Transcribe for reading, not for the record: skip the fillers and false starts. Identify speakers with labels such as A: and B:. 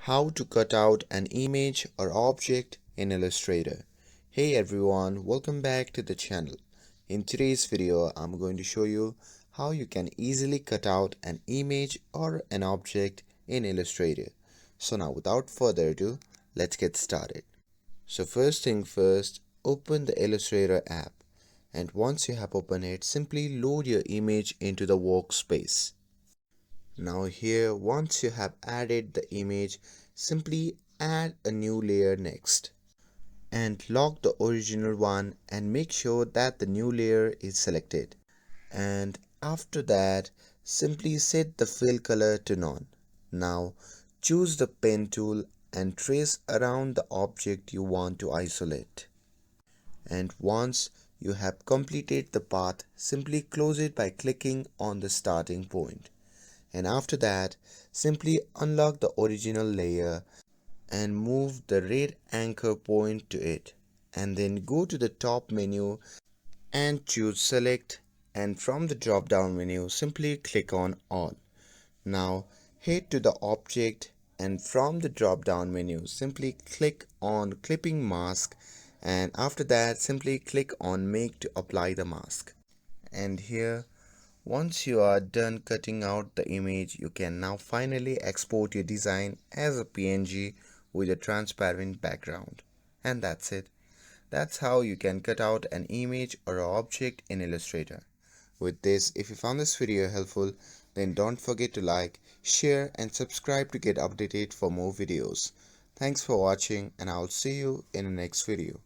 A: How to cut out an image or object in Illustrator. Hey everyone, welcome back to the channel. In today's video, I'm going to show you how you can easily cut out an image or an object in Illustrator. So now without further ado, let's get started. So first thing first, open the Illustrator app, and once you have opened it, simply load your image into the workspace. Now here, once you have added the image, simply add a new layer next and lock the original one and make sure that the new layer is selected. And after that, simply set the fill color to none. Now choose the pen tool and trace around the object you want to isolate. And once you have completed the path, simply close it by clicking on the starting point. And after that, simply unlock the original layer and move the red anchor point to it, and then go to the top menu and choose select, and from the drop down menu simply click on all. Now head to the object and from the drop down menu simply click on clipping mask, and after that simply click on make to apply the mask. And here, once you are done cutting out the image, you can now finally export your design as a PNG with a transparent background. And that's it. That's how you can cut out an image or an object in Illustrator. With this, if you found this video helpful, then don't forget to like, share and subscribe to get updated for more videos. Thanks for watching, and I'll see you in the next video.